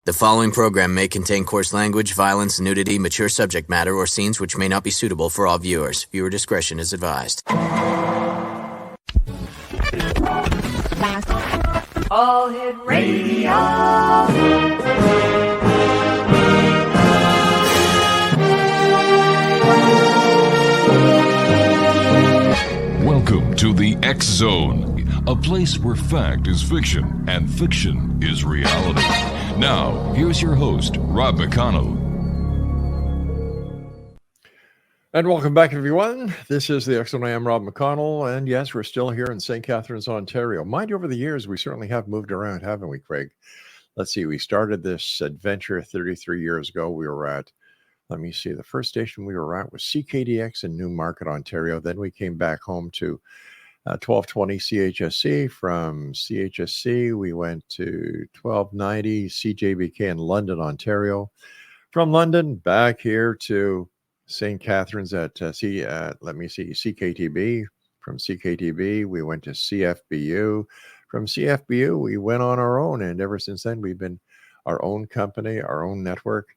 The following program may contain coarse language, violence, nudity, mature subject matter, or scenes which may not be suitable for all viewers. Viewer discretion is advised. All Hit Radio. Welcome to the X Zone, a place where fact is fiction and fiction is reality. Now, here's your host, Rob McConnell. And welcome back, everyone. This is the X Zone. I am Rob McConnell, and yes, we're still here in St. Catharines, Ontario. Mind you, over the years, we certainly have moved around, haven't we, Craig? Let's see, we started this adventure 33 years ago. We were at, the first station we were at was CKDX in Newmarket, Ontario. Then we came back home to 1220 CHSC. From CHSC, we went to 1290 CJBK in London, Ontario. From London, back here to St. Catharines at CKTB. From CKTB, we went to CFBU. From CFBU, we went on our own, and ever since then, we've been our own company, our own network,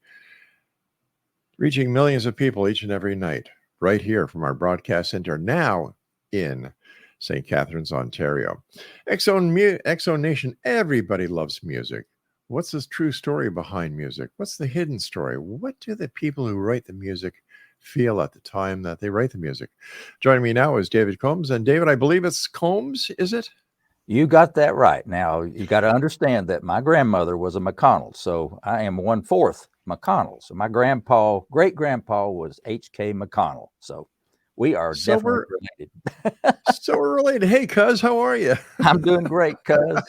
reaching millions of people each and every night, right here from our broadcast center now in St. Catharines, Ontario. X Zone Nation, everybody loves music. What's the true story behind music? What's the hidden story? What do the people who write the music feel at the time that they write the music? Joining me now is David COMBS. And David, I believe it's COMBS, is it? You got that right. Now, you got to understand that my grandmother was a McConnell, so I am 1/4 McConnell. So my great-grandpa was H.K. McConnell. So we are definitely related. So we're related. Hey, cuz, how are you? I'm doing great, cuz.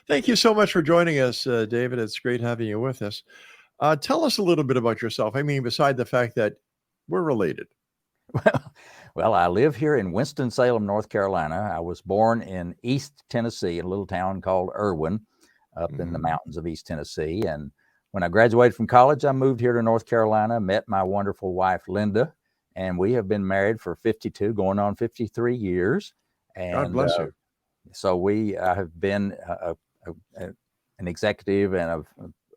Thank you so much for joining us, David. It's great having you with us. Tell us a little bit about yourself. I mean, beside the fact that we're related. Well, I live here in Winston-Salem, North Carolina. I was born in East Tennessee, in a little town called Irwin, up in the mountains of East Tennessee. And when I graduated from college, I moved here to North Carolina, met my wonderful wife, Linda, and we have been married for 52, going on 53 years. And God bless you. So I have been an executive and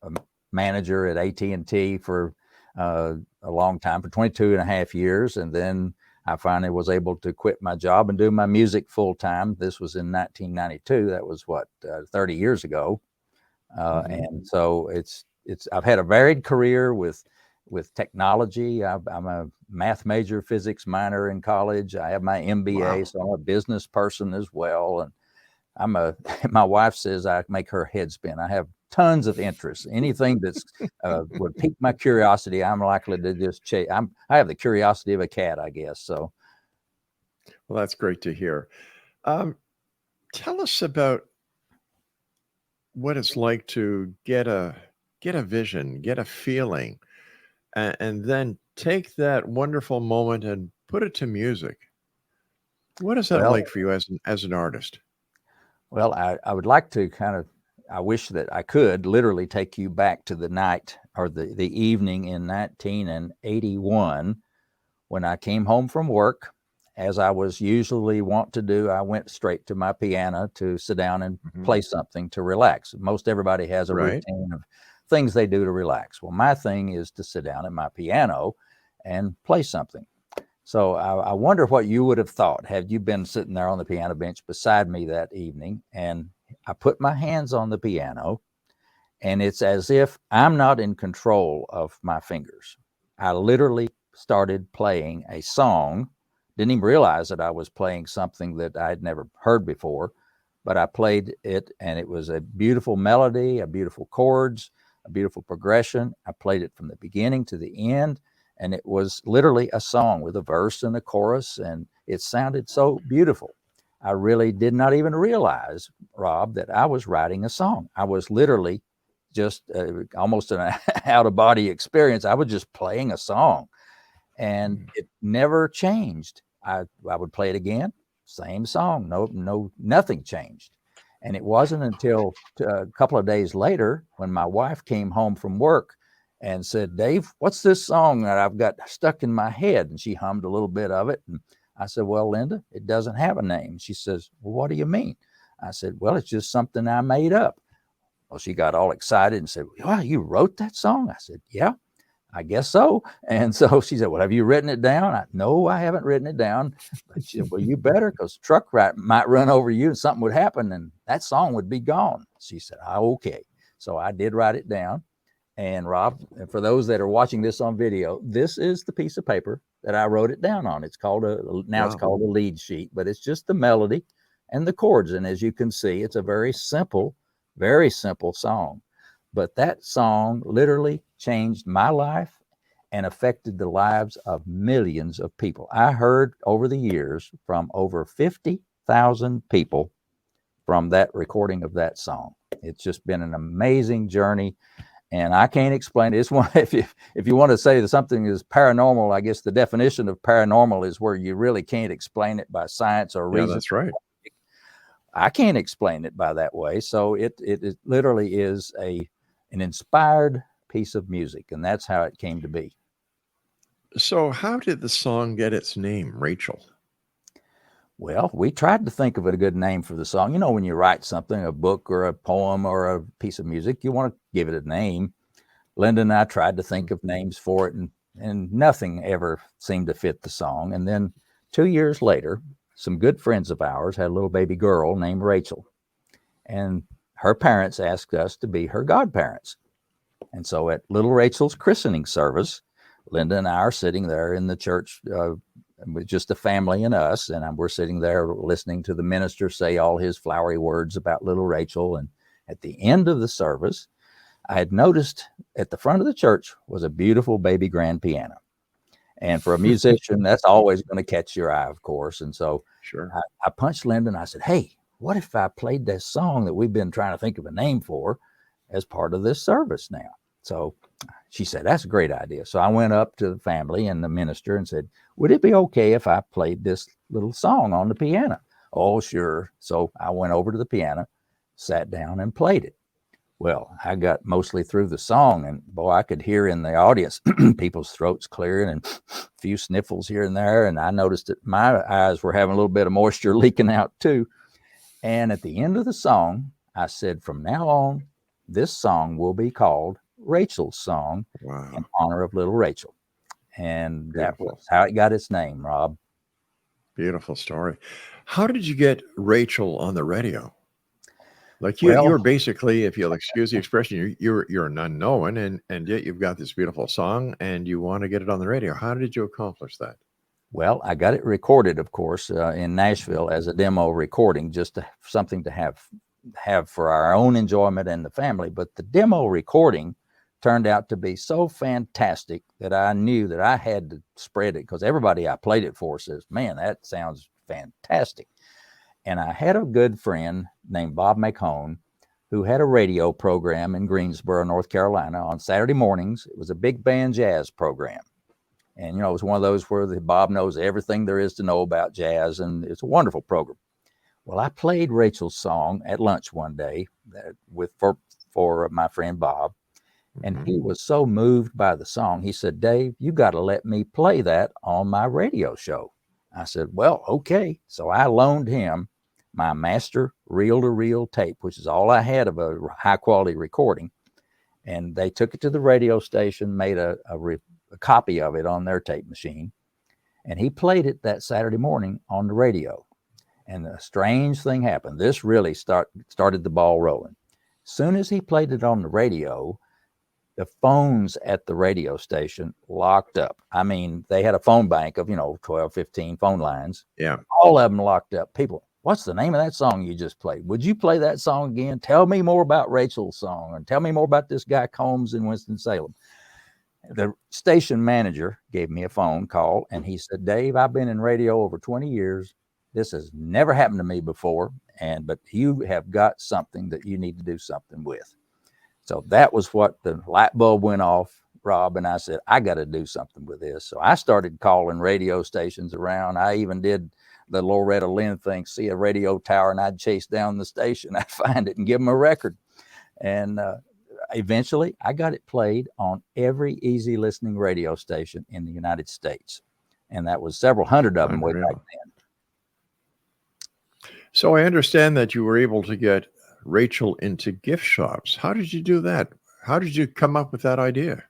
a manager at AT&T for a long time, for 22 and a half years. And then I finally was able to quit my job and do my music full time. This was in 1992. That was 30 years ago. And so I've had a varied career with technology. I'm a math major, physics minor in college. I have my MBA, wow. So I'm a business person as well. And my wife says I make her head spin. I have tons of interests. Anything that's would pique my curiosity, I'm likely to just chase. I have the curiosity of a cat, I guess. So, well, that's great to hear. Tell us about what it's like to get a vision, get a feeling, and then take that wonderful moment and put it to music. What is that like for you as an artist? Well, I would like to I wish that I could literally take you back to the night or the evening in 1981 when I came home from work. As I was usually wont to do, I went straight to my piano to sit down and play something to relax. Most everybody has a routine of things they do to relax. Well, my thing is to sit down at my piano and play something. So I wonder what you would have thought had you been sitting there on the piano bench beside me that evening, and I put my hands on the piano, and it's as if I'm not in control of my fingers. I literally started playing a song, didn't even realize that I was playing something that I'd never heard before, but I played it, and it was a beautiful melody, a beautiful chords, a beautiful progression. I played it from the beginning to the end, and it was literally a song with a verse and a chorus, and it sounded so beautiful. I really did not even realize, Rob, that I was writing a song. I was literally just almost an out-of-body experience. I was just playing a song, and it never changed. I would play it again, same song. Nothing changed. And it wasn't until a couple of days later when my wife came home from work and said, "Dave, what's this song that I've got stuck in my head?" And she hummed a little bit of it. And I said, "Well, Linda, it doesn't have a name." She says, "Well, what do you mean?" I said, "Well, it's just something I made up." Well, she got all excited and said, "Wow, you wrote that song?" I said, "Yeah, I guess so." And so she said, "Well, have you written it down?" No, I haven't written it down. But she said, "Well, you better, because the truck might run over you and something would happen and that song would be gone." She said, "Okay." So I did write it down. And Rob, for those that are watching this on video, this is the piece of paper that I wrote it down on. It's called it's called a lead sheet, but it's just the melody and the chords. And as you can see, it's a very simple song. But that song literally changed my life and affected the lives of millions of people. I heard over the years from over 50,000 people from that recording of that song. It's just been an amazing journey. And I can't explain it. It's one, if you want to say that something is paranormal, I guess the definition of paranormal is where you really can't explain it by science or reason. Yeah, that's right. I can't explain it by that way. So it literally is an inspired piece of music, and that's how it came to be. So how did the song get its name, Rachel? Well, we tried to think of a good name for the song. You know, when you write something, a book or a poem or a piece of music, you want to give it a name. Linda and I tried to think of names for it, and nothing ever seemed to fit the song. And then 2 years later, some good friends of ours had a little baby girl named Rachel. And her parents asked us to be her godparents. And so at little Rachel's christening service, Linda and I are sitting there in the church with just the family and us, and we're sitting there listening to the minister say all his flowery words about little Rachel. And at the end of the service, I had noticed at the front of the church was a beautiful baby grand piano. And for a musician, that's always going to catch your eye, of course. And so Sure. I punched Linda and I said, "Hey, what if I played this song that we've been trying to think of a name for as part of this service now?" So she said, "That's a great idea." So I went up to the family and the minister and said, "Would it be okay if I played this little song on the piano?" "Oh, sure." So I went over to the piano, sat down and played it. Well, I got mostly through the song, and boy, I could hear in the audience people's throats clearing and a few sniffles here and there. And I noticed that my eyes were having a little bit of moisture leaking out too. And at the end of the song, I said, "From now on, this song will be called Rachel's Song in honor of little Rachel." And that was how it got its name, Rob. Beautiful story. How did you get Rachel on the radio? Like you're basically, if you'll excuse the expression, you're an unknown, and yet you've got this beautiful song and you want to get it on the radio. How did you accomplish that? Well, I got it recorded, of course, in Nashville as a demo recording, just something to have for our own enjoyment and the family. But the demo recording turned out to be so fantastic that I knew that I had to spread it, because everybody I played it for says, "Man, that sounds fantastic." And I had a good friend named Bob McConnell who had a radio program in Greensboro, North Carolina on Saturday mornings. It was a big band jazz program. And, you know, it was one of those where Bob knows everything there is to know about jazz, and it's a wonderful program. Well, I played Rachel's song at lunch one day for my friend Bob, and he was so moved by the song. He said, "Dave, you got to let me play that on my radio show." I said, "Well, okay." So I loaned him my master reel-to-reel tape, which is all I had of a high-quality recording. And they took it to the radio station, made a copy of it on their tape machine, and he played it that Saturday morning on the radio. And a strange thing happened. This really started the ball rolling. As soon as he played it on the radio, the phones at the radio station locked up. I mean, they had a phone bank of, 12, 15 phone lines. Yeah. All of them locked up. People, "What's the name of that song you just played? Would you play that song again? Tell me more about Rachel's song, and tell me more about this guy Combs in Winston-Salem." The station manager gave me a phone call, and he said, "Dave, I've been in radio over 20 years. This has never happened to me before, but you have got something that you need to do something with." So that was what the light bulb went off, Rob, and I said, "I got to do something with this." So I started calling radio stations around. I even did the Loretta Lynn thing, see a radio tower, and I'd chase down the station. I'd find it and give them a record. And eventually I got it played on every easy listening radio station in the United States. And that was several hundred of them way back then. So I understand that you were able to get Rachel into gift shops. How did you do that? How did you come up with that idea?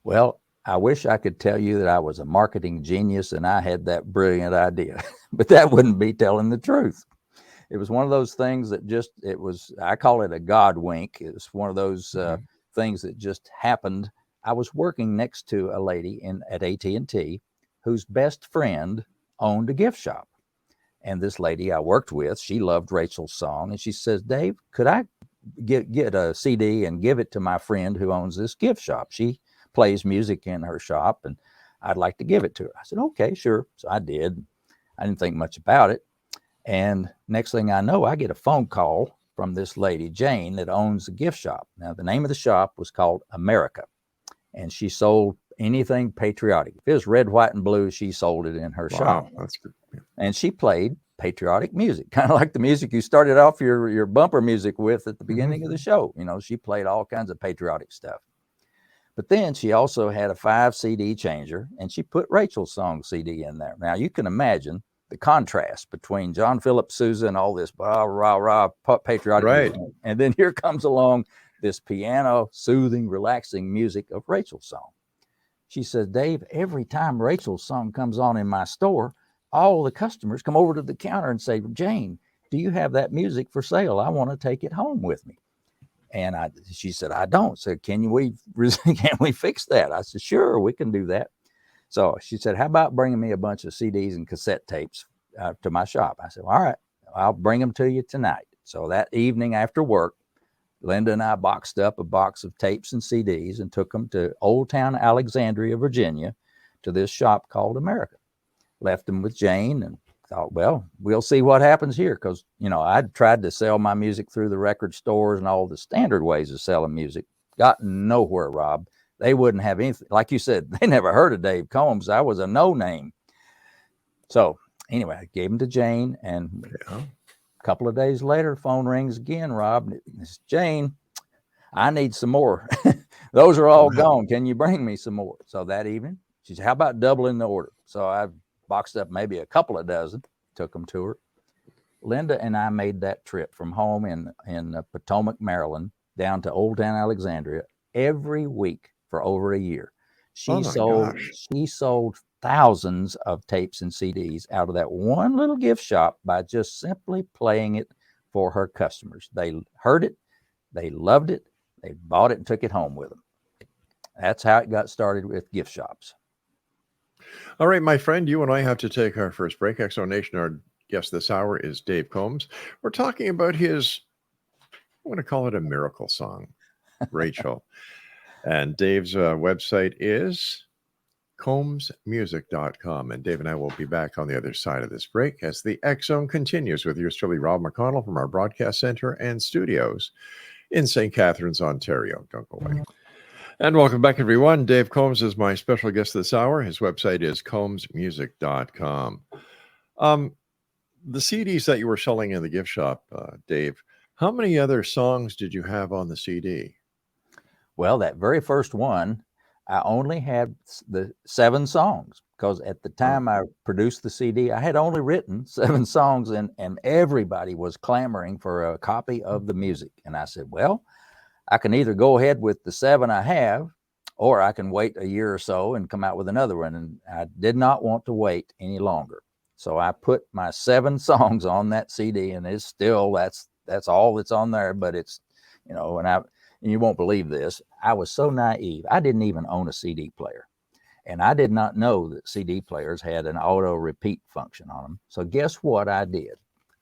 Well, I wish I could tell you that I was a marketing genius and I had that brilliant idea, but that wouldn't be telling the truth. It was one of those things that I call it a God wink. It was one of those things that just happened. I was working next to a lady at AT&T whose best friend owned a gift shop. And this lady I worked with, she loved Rachel's song. And she says, Dave, could I get a CD and give it to my friend who owns this gift shop? She plays music in her shop and I'd like to give it to her. I said, okay, sure. So I did. I didn't think much about it. And next thing I know, I get a phone call from this lady, Jane, that owns a gift shop. Now, the name of the shop was called America, and she sold anything patriotic. If it was red, white, and blue, she sold it in her shop. That's good. Yeah. And she played patriotic music, kind of like the music you started off your bumper music with at the beginning of the show. You know, she played all kinds of patriotic stuff. But then she also had a 5 CD changer, and she put Rachel's song CD in there. Now, you can imagine the contrast between John Philip Sousa and all this rah, rah, rah, patriotic music. And then here comes along this piano, soothing, relaxing music of Rachel's song. She says, Dave, every time Rachel's song comes on in my store, all the customers come over to the counter and say, Jane, do you have that music for sale? I want to take it home with me. And she said, I don't. So can we fix that? I said, sure, we can do that. So she said, how about bringing me a bunch of CDs and cassette tapes to my shop? I said, all right, I'll bring them to you tonight. So that evening after work, Linda and I boxed up a box of tapes and CDs and took them to Old Town Alexandria, Virginia, to this shop called America. Left them with Jane and thought, well, we'll see what happens here. Because, you know, I'd tried to sell my music through the record stores and all the standard ways of selling music. Got nowhere, Rob. They wouldn't have anything. Like you said, they never heard of Dave Combs. I was a no name. So anyway, I gave them to Jane. And a couple of days later, phone rings again, Rob. It's Jane, I need some more. Those are all gone. Can you bring me some more? So that evening, she said, how about doubling the order? So I boxed up maybe a couple of dozen, took them to her. Linda and I made that trip from home in Potomac, Maryland, down to Old Town Alexandria every week for over a year. She sold thousands of tapes and CDs out of that one little gift shop by just simply playing it for her customers. They heard it, they loved it, they bought it and took it home with them. That's how it got started with gift shops. All right, my friend, you and I have to take our first break. X-Zone Nation, our guest this hour is Dave Combs. We're talking about his, I'm going to call it a miracle song, Rachel. And Dave's website is combsmusic.com. And Dave and I will be back on the other side of this break as the X-Zone continues with yours truly, Rob McConnell, from our broadcast center and studios in St. Catharines, Ontario. Don't go away. And welcome back, everyone. Dave Combs is my special guest this hour. His website is combsmusic.com. The CDs that you were selling in the gift shop, Dave, how many other songs did you have on the CD? Well, that very first one, I only had the 7 songs because at the time I produced the CD, I had only written 7 songs and everybody was clamoring for a copy of the music. And I said, well, I can either go ahead with the 7 I have, or I can wait a year or so and come out with another one. And I did not want to wait any longer. So I put my 7 songs on that CD, and it's still, that's all that's on there. But it's, you know, and you won't believe this, I was so naive. I didn't even own a CD player. And I did not know that CD players had an auto repeat function on them. So guess what I did?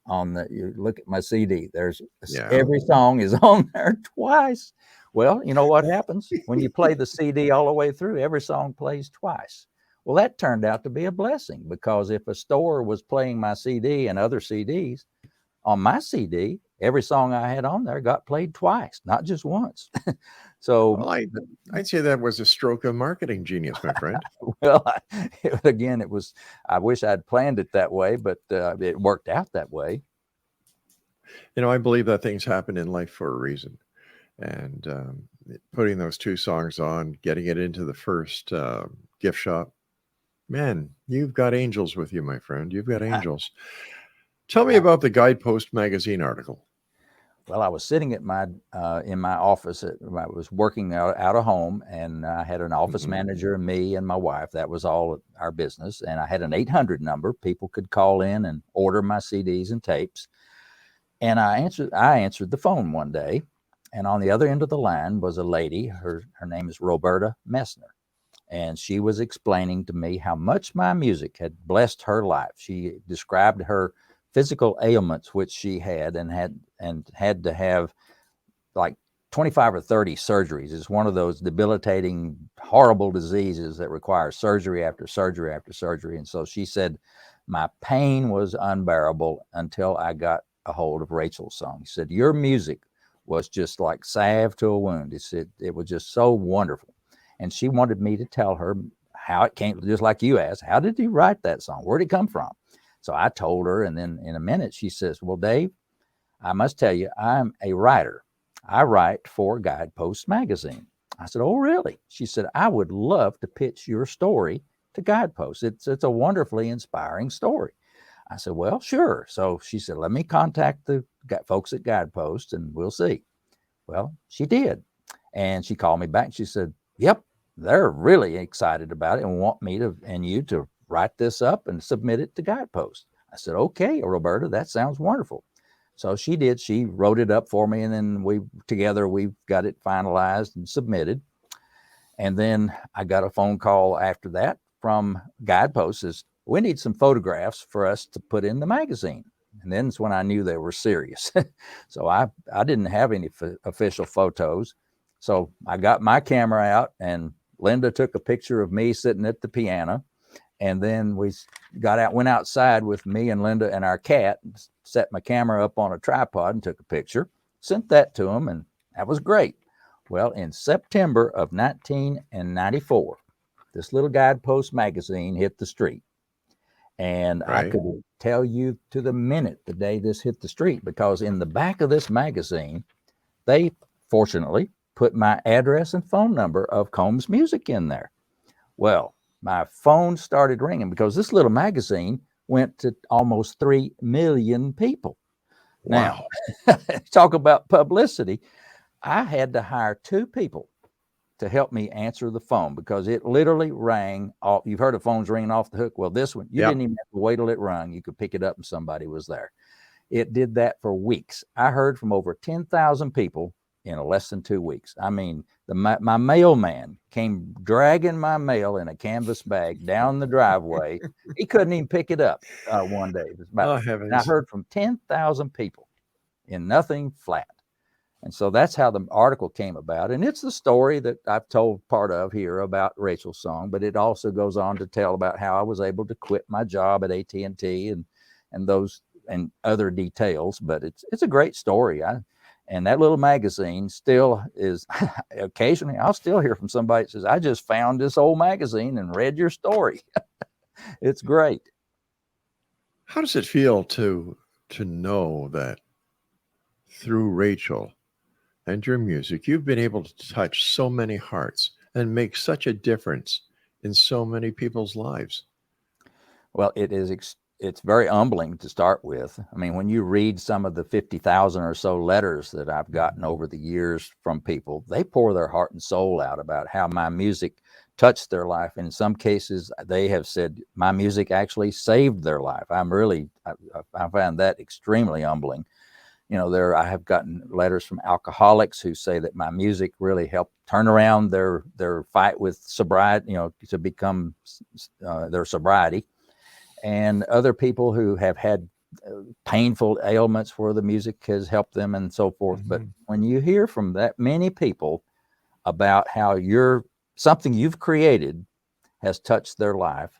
You look at my CD, every song is on there twice. Well, you know what happens when you play the CD all the way through, every song plays twice. Well, that turned out to be a blessing, because if a store was playing my CD and other CDs on my CD, every song I had on there got played twice, not just once. So well, I'd say that was a stroke of marketing genius, my friend. Well, I wish I'd planned it that way, but it worked out that way. You know, I believe that things happen in life for a reason. And putting those 2 songs on, getting it into the first gift shop, man, you've got angels with you, my friend. You've got angels. Tell me about the Guidepost magazine article. Well, I was sitting at my in my office. I was working out of home, and I had an office manager and me and my wife. That was all our business. And I had an 800 number. People could call in and order my CDs and tapes. And I answered the phone one day, and on the other end of the line was a lady. Her name is Roberta Messner, and she was explaining to me how much my music had blessed her life. She described her physical ailments which she had had to have like 25 or 30 surgeries. It's one of those debilitating, horrible diseases that requires surgery after surgery after surgery. And so she said, my pain was unbearable until I got a hold of Rachel's song. She said, your music was just like salve to a wound. It said it was just so wonderful. And she wanted me to tell her how it came, just like you asked, how did you write that song? Where did it come from? So I told her, and then in a minute she says, well, Dave, I must tell you, I'm a writer. I write for Guidepost magazine. I said, oh, really? She said, I would love to pitch your story to Guidepost. It's a wonderfully inspiring story. I said, well, sure. So she said, let me contact the folks at Guidepost and we'll see. Well, she did. And she called me back. She said, yep, they're really excited about it and want me and you to write this up and submit it to Guidepost. I said, okay, Roberta, that sounds wonderful. So she did. She wrote it up for me, and then we got it finalized and submitted. And then I got a phone call after that from Guidepost says, we need some photographs for us to put in the magazine. And then it's when I knew they were serious. So I didn't have any official photos. So I got my camera out, and Linda took a picture of me sitting at the piano. And then we went outside with me and Linda and our cat, set my camera up on a tripod and took a picture, sent that to them, and that was great. Well, in September of 1994, this little Guidepost magazine hit the street. And right. I could tell you to the minute the day this hit the street, because in the back of this magazine, they fortunately put my address and phone number of COMBS Music in there. Well, my phone started ringing because this little magazine went to almost 3 million people. Wow. Now, talk about publicity. I had to hire 2 people to help me answer the phone because it literally rang off. You've heard of phones ringing off the hook. Well, this one, you didn't even have to wait till it rung. You could pick it up and somebody was there. It did that for weeks. I heard from over 10,000 people in less than 2 weeks. I mean, my mailman came dragging my mail in a canvas bag down the driveway. He couldn't even pick it up one day. It was and I heard from 10,000 people in nothing flat. And so that's how the article came about. And it's the story that I've told part of here about Rachel's song, but it also goes on to tell about how I was able to quit my job at AT&T and those and other details. But it's a great story. And that little magazine still is, occasionally I'll still hear from somebody that says, I just found this old magazine and read your story. It's great. How does it feel to know that through Rachel and your music, you've been able to touch so many hearts and make such a difference in so many people's lives? Well, it's very humbling to start with. I mean, when you read some of the 50,000 or so letters that I've gotten over the years from people, they pour their heart and soul out about how my music touched their life. In some cases, they have said my music actually saved their life. I found that extremely humbling. You know, I have gotten letters from alcoholics who say that my music really helped turn around their fight with sobriety, to become their sobriety. And other people who have had painful ailments where the music has helped them and so forth. Mm-hmm. But when you hear from that many people about how something you've created has touched their life,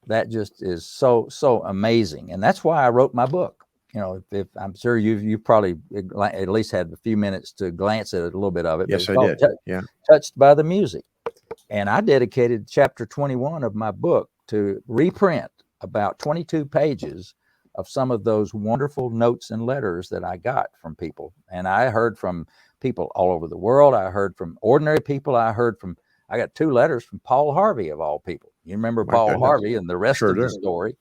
that just is so amazing. And that's why I wrote my book. If I'm sure you probably at least had a few minutes to glance at it, a little bit of it. Yes, I did. Touched by the music. And I dedicated chapter 21 of my book to reprint about 22 pages of some of those wonderful notes and letters that I got from people. And I heard from people all over the world. I heard from ordinary people. I got 2 letters from Paul Harvey, of all people. You remember Paul Harvey and the rest of the story.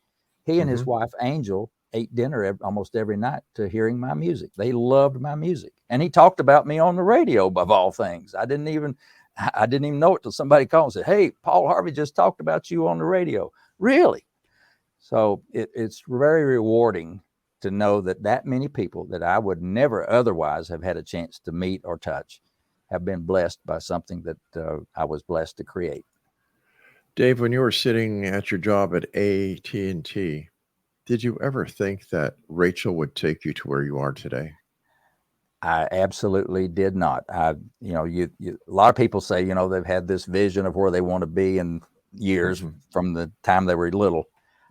He and his wife, Angel, ate dinner almost every night to hearing my music. They loved my music. And he talked about me on the radio, above all things. I didn't even know it till somebody called and said, "Hey, Paul Harvey just talked about you on the radio." Really? So it's very rewarding to know that many people that I would never otherwise have had a chance to meet or touch have been blessed by something that I was blessed to create. Dave, when you were sitting at your job at AT&T, did you ever think that Rachel would take you to where you are today? I absolutely did not. A lot of people say, they've had this vision of where they want to be in years from the time they were little.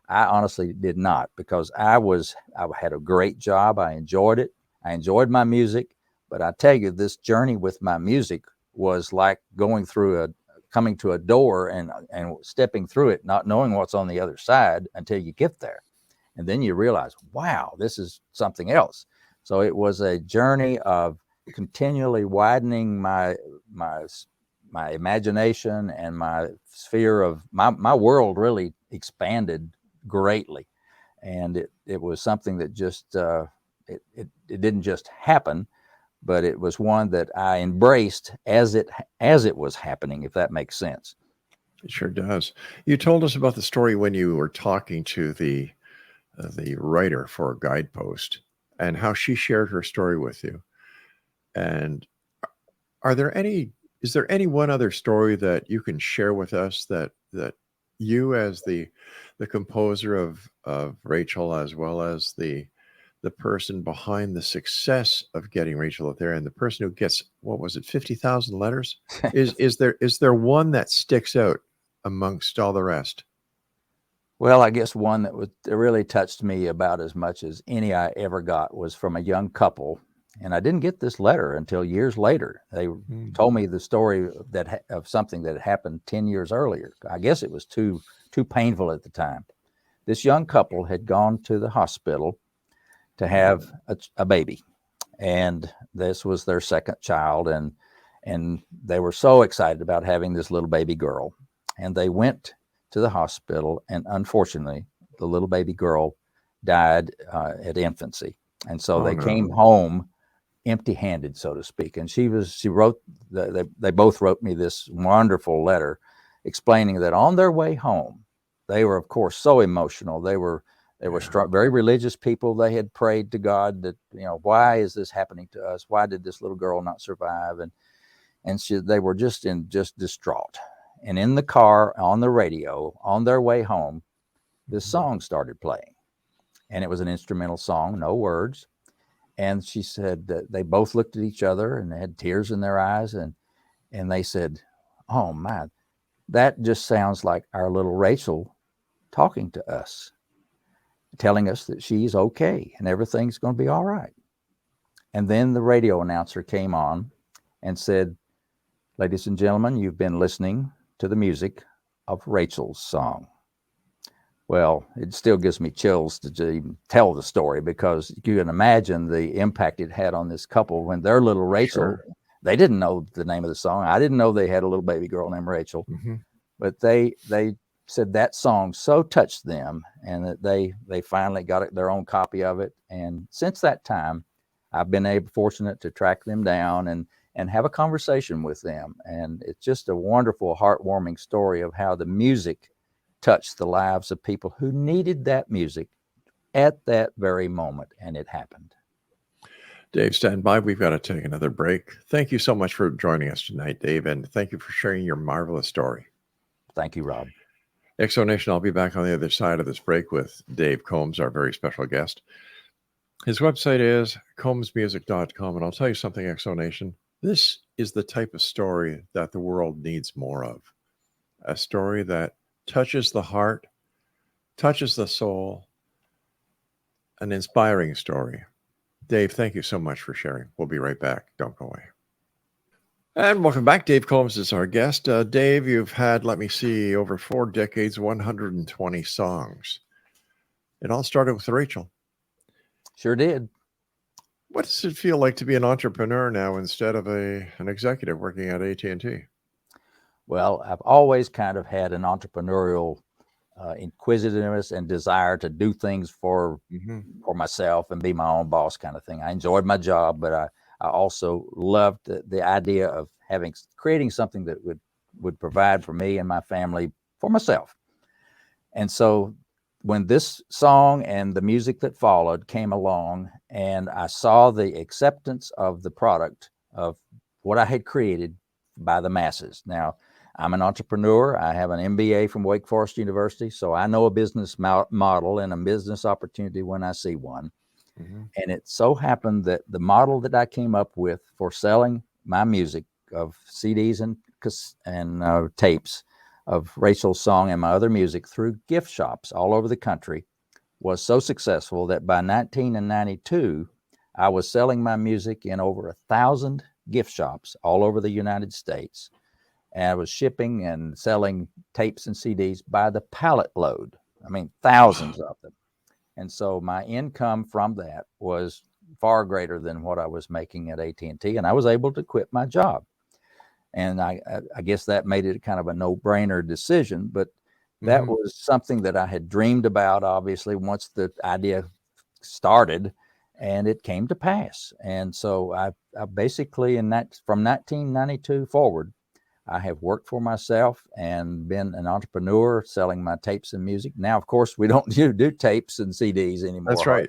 I honestly did not, because I had a great job. I enjoyed it. I enjoyed my music, but I tell you, this journey with my music was like coming to a door and stepping through it, not knowing what's on the other side until you get there. And then you realize, wow, this is something else. So it was a journey of continually widening my imagination, and my sphere of my world really expanded greatly. And it was something that just it didn't just happen, but it was one that I embraced as it was happening, if that makes sense. It sure does. You told us about the story when you were talking to the writer for Guidepost, and how she shared her story with you. And is there any one other story that you can share with us that you, as the composer of Rachel, as well as the person behind the success of getting Rachel out there, and the person who gets, what was it, 50,000 letters? Is there one that sticks out amongst all the rest? Well, I guess one that really touched me about as much as any I ever got was from a young couple. And I didn't get this letter until years later. They told me the story of something that had happened 10 years earlier. I guess it was too painful at the time. This young couple had gone to the hospital to have a baby, and this was their second child, and they were so excited about having this little baby girl. And they went to the hospital, and unfortunately, the little baby girl died at infancy. And so they came home empty-handed, so to speak. And they both wrote me this wonderful letter explaining that on their way home, they were, of course, so emotional. They were strong, very religious people. They had prayed to God that, why is this happening to us? Why did this little girl not survive? And they were just distraught. And in the car, on the radio, on their way home, this song started playing. And it was an instrumental song, no words. And she said that they both looked at each other, and they had tears in their eyes. And they said, "Oh, my, that just sounds like our little Rachel talking to us, telling us that she's okay and everything's going to be all right." And then the radio announcer came on and said, "Ladies and gentlemen, you've been listening to the music of Rachel's song." Well, it still gives me chills to even tell the story, because you can imagine the impact it had on this couple when their little Rachel, they didn't know the name of the song. I didn't know they had a little baby girl named Rachel, but they said that song so touched them, and that they finally got their own copy of it. And since that time, I've been fortunate to track them down and have a conversation with them. And it's just a wonderful, heartwarming story of how the music touched the lives of people who needed that music at that very moment. And it happened. Dave, stand by. We've got to take another break. Thank you so much for joining us tonight, Dave. And thank you for sharing your marvelous story. Thank you, Rob. Exonation, I'll be back on the other side of this break with Dave Combs, our very special guest. His website is combsmusic.com. And I'll tell you something, Exonation. This is the type of story that the world needs more of. A story that touches the heart, touches the soul, an inspiring story. Dave, thank you so much for sharing. We'll be right back. Don't go away. And welcome back. Dave Combs is our guest. Dave, you've had, let me see, over 4 decades, 120 songs. It all started with Rachel. Sure did. What does it feel like to be an entrepreneur now instead of an executive working at AT&T? Well, I've always kind of had an entrepreneurial inquisitiveness and desire to do things for myself and be my own boss kind of thing. I enjoyed my job, but I also loved the idea of creating something that would provide for me and my family, for myself. And so when this song and the music that followed came along, and I saw the acceptance of the product of what I had created by the masses. Now, I'm an entrepreneur. I have an MBA from Wake Forest University, so I know a business model and a business opportunity when I see one. And it so happened that the model that I came up with for selling my music of CDs and tapes of Rachel's song and my other music through gift shops all over the country was so successful that by 1992, I was selling my music in over 1,000 gift shops all over the United States. And I was shipping and selling tapes and CDs by the pallet load. I mean, thousands of them. And so my income from that was far greater than what I was making at AT&T. And I was able to quit my job. And I guess that made it kind of a no-brainer decision. But that was something that I had dreamed about, obviously, once the idea started, and it came to pass. And so I basically, from 1992 forward, I have worked for myself and been an entrepreneur selling my tapes and music. Now, of course, we don't do tapes and CDs anymore. That's right.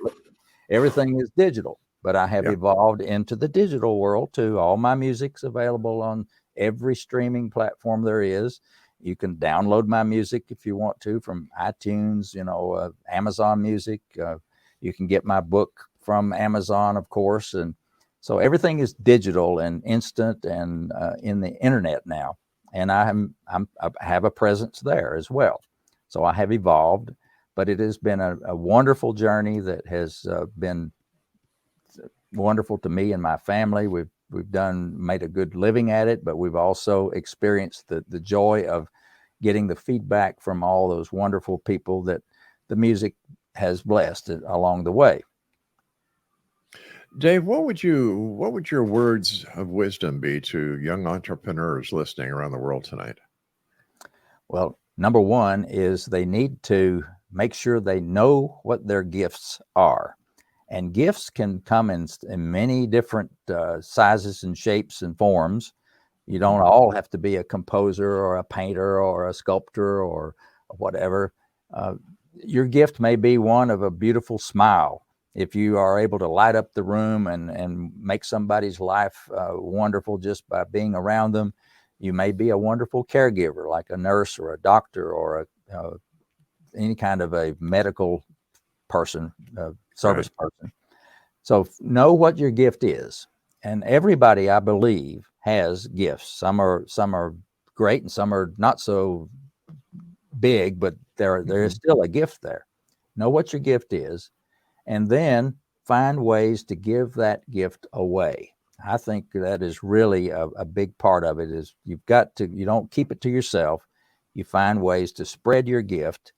Everything is digital, but I have evolved into the digital world too. All my music's available on every streaming platform there is. You can download my music if you want to from iTunes, Amazon Music. You can get my book from Amazon, of course. And so everything is digital and instant and in the internet now. And I have a presence there as well. So I have evolved, but it has been a wonderful journey that has been wonderful to me and my family. We've made a good living at it, but we've also experienced the joy of getting the feedback from all those wonderful people that the music has blessed along the way. Dave, what would your words of wisdom be to young entrepreneurs listening around the world tonight? Well, number one is they need to make sure they know what their gifts are. And gifts can come in many different sizes and shapes and forms. You don't all have to be a composer or a painter or a sculptor or whatever. Your gift may be one of a beautiful smile. If you are able to light up the room and make somebody's life wonderful just by being around them, you may be a wonderful caregiver, like a nurse or a doctor or any kind of a medical person, service person. So know what your gift is. And everybody, I believe, has gifts. Some are great and some are not so big, but there is still a gift there. Know what your gift is, and then find ways to give that gift away. I think that is really a big part of it. Is you don't keep it to yourself. You find ways to spread your gift,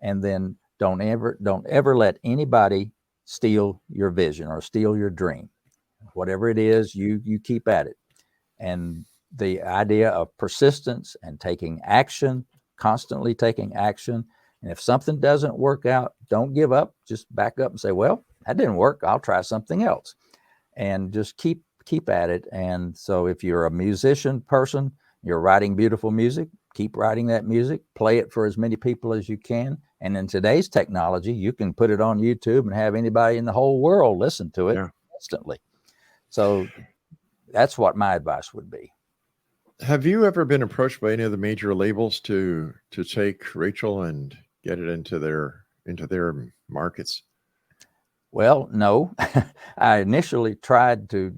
and then don't ever let anybody steal your vision or steal your dream. Whatever it is, you keep at it. And the idea of persistence and taking action, constantly taking action. And if something doesn't work out, don't give up. Just back up and say, well, that didn't work. I'll try something else. And just keep at it. And so if you're a musician person, you're writing beautiful music, keep writing that music, play it for as many people as you can. And in today's technology, you can put it on YouTube and have anybody in the whole world listen to it instantly. So that's what my advice would be. Have you ever been approached by any of the major labels to take Rachel and get it into their markets? Well, no. I initially tried to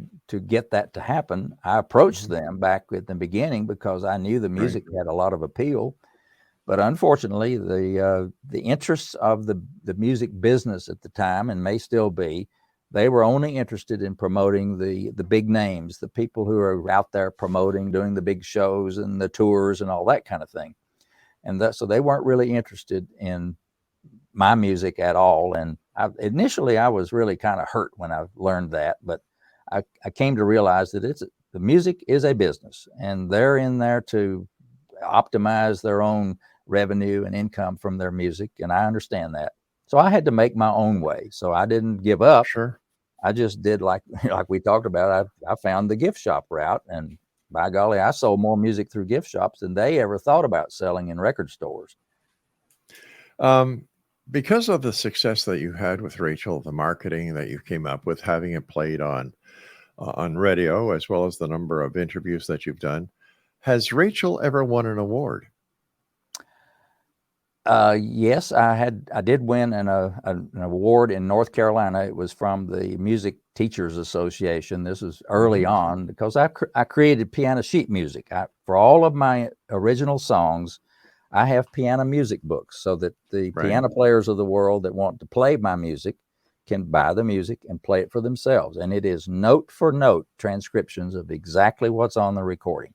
get that to happen. I approached them back at the beginning because I knew the music had a lot of appeal. But unfortunately, the interests of the music business at the time, and may still be, they were only interested in promoting the big names, the people who are out there promoting, doing the big shows and the tours and all that kind of thing. And so they weren't really interested in my music at all. And initially, I was really kind of hurt when I learned that. But I came to realize that the music is a business, and they're in there to optimize their own revenue and income from their music, and I understand that. So I had to make my own way. So I didn't give up. Sure. I just did like we talked about. I found the gift shop route, and by golly, I sold more music through gift shops than they ever thought about selling in record stores. Because of the success that you had with Rachel, the marketing that you came up with, having it played on radio, as well as the number of interviews that you've done, has Rachel ever won an award? Yes, I did win an award in North Carolina. It was from the Music Teachers Association. This was early on because I created piano sheet music. For all of my original songs, I have piano music books so that the piano players of the world that want to play my music can buy the music and play it for themselves. And it is note for note transcriptions of exactly what's on the recording.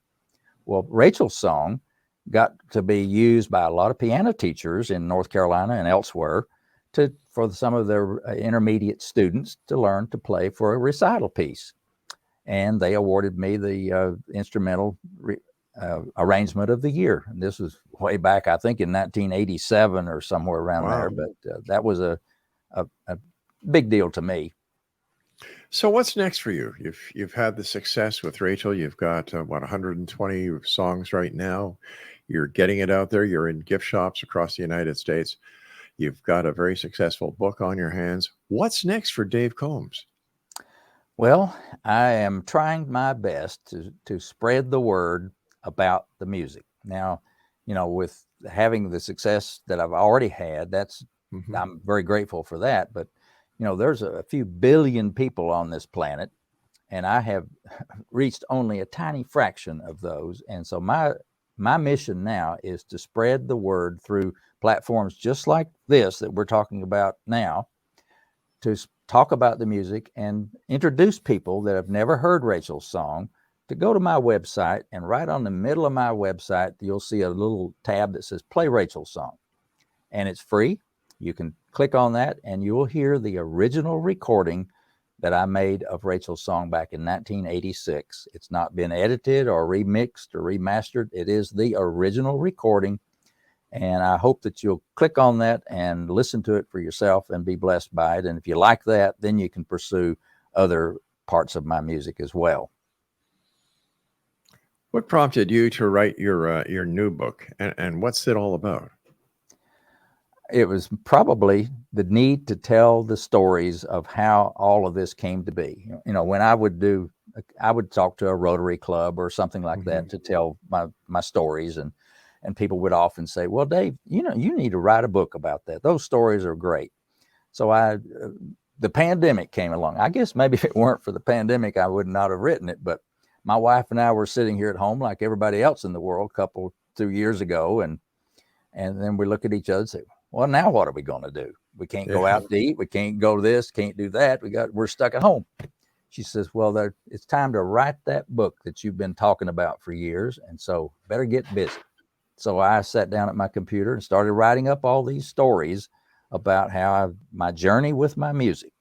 Well, Rachel's song got to be used by a lot of piano teachers in North Carolina and elsewhere for some of their intermediate students to learn to play for a recital piece. And they awarded me the instrumental arrangement of the year. And this was way back, I think, in 1987 or somewhere around there. But that was a big deal to me. So what's next for you? You've had the success with Rachel. You've got 120 songs right now. You're getting it out there. You're in gift shops across the United States. You've got a very successful book on your hands. What's next for Dave Combs? Well, I am trying my best to spread the word about the music. Now, with having the success that I've already had, I'm very grateful for that. But there's a few billion people on this planet, and I have reached only a tiny fraction of those. And so my mission now is to spread the word through platforms just like this that we're talking about now, to talk about the music and introduce people that have never heard Rachel's song to go to my website. And right on the middle of my website, you'll see a little tab that says Play Rachel's Song. And it's free. You can click on that and you will hear the original recording that I made of Rachel's song back in 1986. It's not been edited or remixed or remastered. It is the original recording. And I hope that you'll click on that and listen to it for yourself and be blessed by it. And if you like that, then you can pursue other parts of my music as well. What prompted you to write your new book, and what's it all about? It was probably the need to tell the stories of how all of this came to be. When I would talk to a Rotary Club or something like that to tell my stories, and people would often say, well, Dave, you need to write a book about that. Those stories are great. So the pandemic came along. I guess maybe if it weren't for the pandemic, I would not have written it. But my wife and I were sitting here at home like everybody else in the world a 2 years ago. And then we look at each other and say, well, now what are we going to do? We can't go out to eat. We can't go to this, can't do that. We're stuck at home. She says, well, it's time to write that book that you've been talking about for years. And so better get busy. So I sat down at my computer and started writing up all these stories about my journey with my music.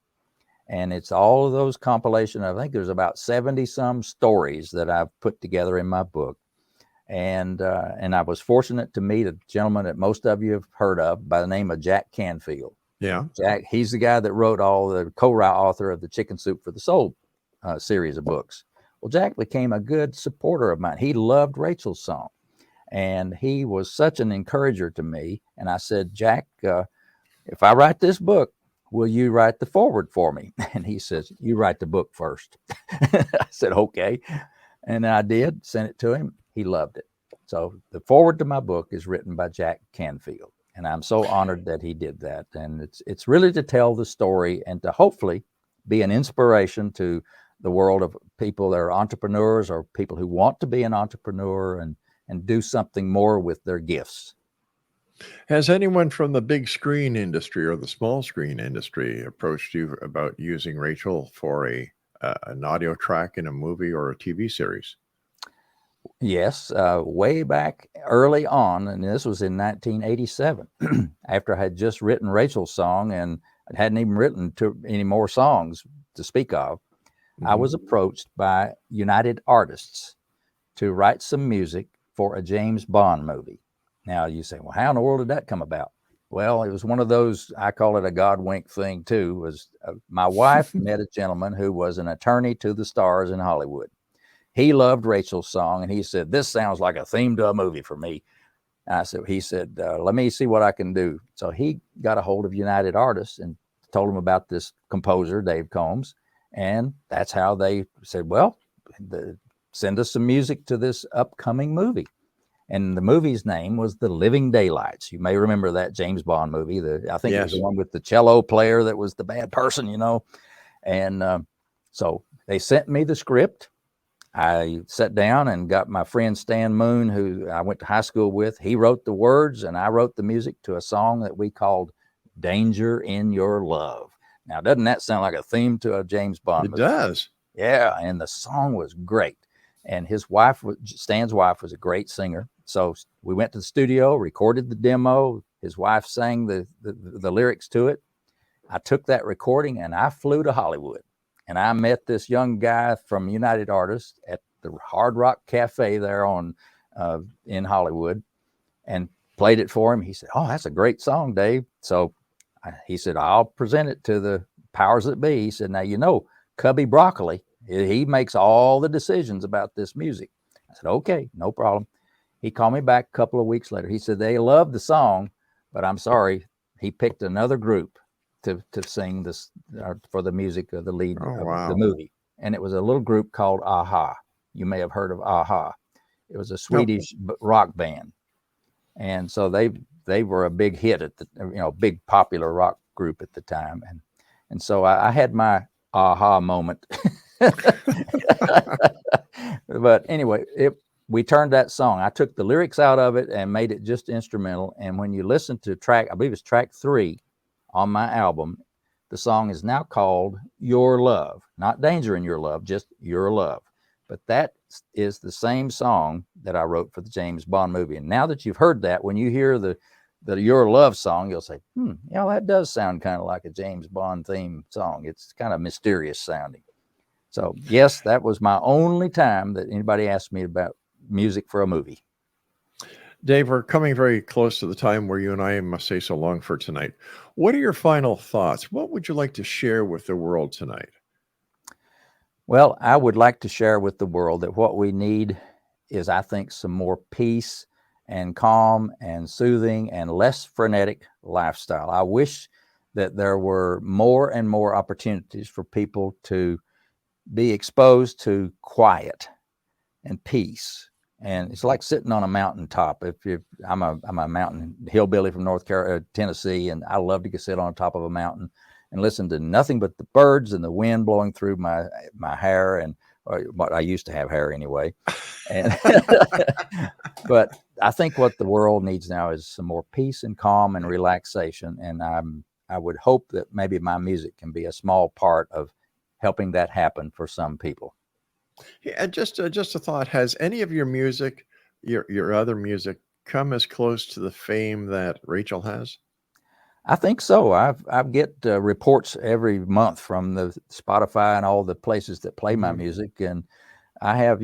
And it's all of those compilation. I think there's about 70 some stories that I've put together in my book. And I was fortunate to meet a gentleman that most of you have heard of by the name of Jack Canfield. Yeah. Jack, he's the guy that wrote the co-author of the Chicken Soup for the Soul series of books. Well, Jack became a good supporter of mine. He loved Rachel's song. And he was such an encourager to me. And I said, Jack, if I write this book, will you write the foreword for me? And he says, you write the book first. I said, okay. And I did, sent it to him. He loved it. So the foreword to my book is written by Jack Canfield. And I'm so honored that he did that. And it's really to tell the story and to hopefully be an inspiration to the world of people that are entrepreneurs or people who want to be an entrepreneur and do something more with their gifts. Has anyone from the big screen industry or the small screen industry approached you about using Rachel for an audio track in a movie or a TV series? Yes, way back early on, and this was in 1987, after I had just written Rachel's song and I hadn't even written any more songs to speak of, I was approached by United Artists to write some music for a James Bond movie. Now you say, well, how in the world did that come about? Well, it was one of those, I call it a God wink thing too, was my wife met a gentleman who was an attorney to the stars in Hollywood. He loved Rachel's song, and he said, this sounds like a theme to a movie for me. He said, let me see what I can do. So he got a hold of United Artists and told him about this composer, Dave Combs. And that's how they said, well, send us some music to this upcoming movie. And the movie's name was The Living Daylights. You may remember that James Bond movie. I think it was the one with the cello player that was the bad person, you know. And so they sent me the script. I sat down and got my friend Stan Moon, who I went to high school with. He wrote the words, and I wrote the music to a song that we called Danger in Your Love. Now, doesn't that sound like a theme to a James Bond movie? It does. Yeah, and the song was great. And his wife, Stan's wife, was a great singer. So we went to the studio, recorded the demo. His wife sang the lyrics to it. I took that recording and I flew to Hollywood. And I met this young guy from United Artists at the Hard Rock Cafe there in Hollywood, and played it for him. He said, oh, that's a great song, Dave. So he said, I'll present it to the powers that be. He said, now, you know, Cubby Broccoli, he makes all the decisions about this music. I said, okay, no problem. He called me back a couple of weeks later. He said, they loved the song, but I'm sorry, he picked another group to sing this for the music of the lead of the movie. And it was a little group called Aha. You may have heard of Aha. It was a Swedish rock band. And so they were a big hit at big popular rock group at the time. And so I had my aha moment. But anyway, we turned that song. I took the lyrics out of it and made it just instrumental. And when you listen to I believe it's track 3 on my album, the song is now called Your Love, not Danger in Your Love, just Your Love. But that is the same song that I wrote for the James Bond movie. And now that you've heard that, when you hear the Your Love song, you'll say, that does sound kind of like a James Bond theme song. It's kind of mysterious sounding. So yes, that was my only time that anybody asked me about music for a movie. Dave, we're coming very close to the time where you and I must say so long for tonight. What are your final thoughts? What would you like to share with the world tonight? Well, I would like to share with the world that what we need is, I think, some more peace and calm and soothing and less frenetic lifestyle. I wish that there were more and more opportunities for people to be exposed to quiet and peace. And it's like sitting on a mountaintop. I'm a mountain hillbilly from Tennessee, and I love to sit on top of a mountain and listen to nothing but the birds and the wind blowing through my hair, or what I used to have hair anyway. And but I think what the world needs now is some more peace and calm and relaxation. And I would hope that maybe my music can be a small part of helping that happen for some people. Yeah, just a thought. Has any of your music, your other music, come as close to the fame that Rachel has? I think so. I get reports every month from the Spotify and all the places that play my music, and I have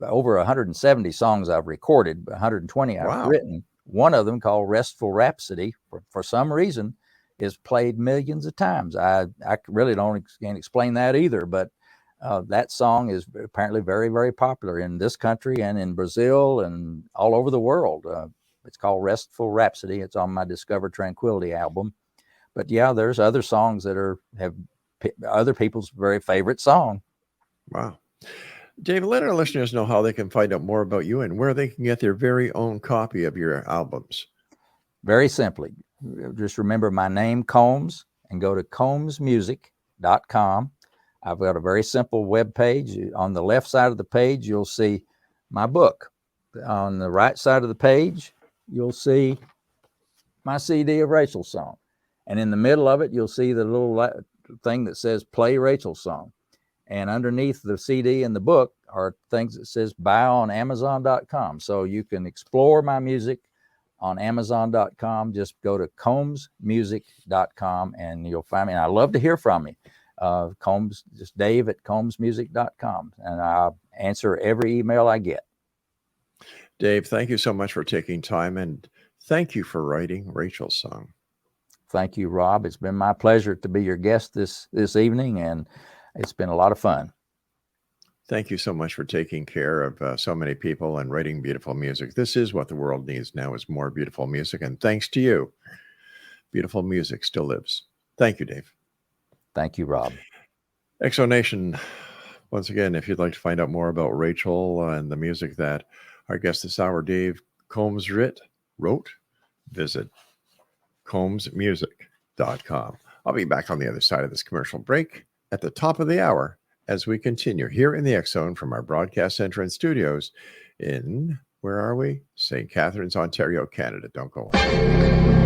over 170 songs I've recorded, 120 I've written. One of them, called Restful Rhapsody, for some reason, is played millions of times. I really can't explain that either, but that song is apparently very, very popular in this country and in Brazil and all over the world. It's called Restful Rhapsody. It's on my Discover Tranquility album. But yeah, there's other songs that have other people's very favorite song. Wow. Dave, let our listeners know how they can find out more about you and where they can get their very own copy of your albums. Very simply, just remember my name, Combs, and go to combsmusic.com. I've got a very simple web page. On the left side of the page, you'll see my book. On the right side of the page, you'll see my CD of Rachel's song. And in the middle of it, you'll see the little thing that says play Rachel's song. And underneath the CD and the book are things that says buy on Amazon.com. So you can explore my music on Amazon.com. Just go to combsmusic.com and you'll find me. And I love to hear from you. Combs, just Dave at combsmusic.com. And I'll answer every email I get. Dave, thank you so much for taking time and Thank you for writing Rachel's song. Thank you, Rob. It's been my pleasure to be your guest this evening, and it's been a lot of fun. Thank you so much for taking care of so many people and writing beautiful music. This is what the world needs now, is more beautiful music. And thanks to you, beautiful music still lives. Thank you, Dave. Thank you, Rob. Exonation, once again, if you'd like to find out more about Rachel and the music that our guest this hour, Dave Combs, wrote, visit combsmusic.com. I'll be back on the other side of this commercial break at the top of the hour as we continue here in the X Zone from our broadcast center and studios in, where are we? St. Catharines, Ontario, Canada. Don't go away.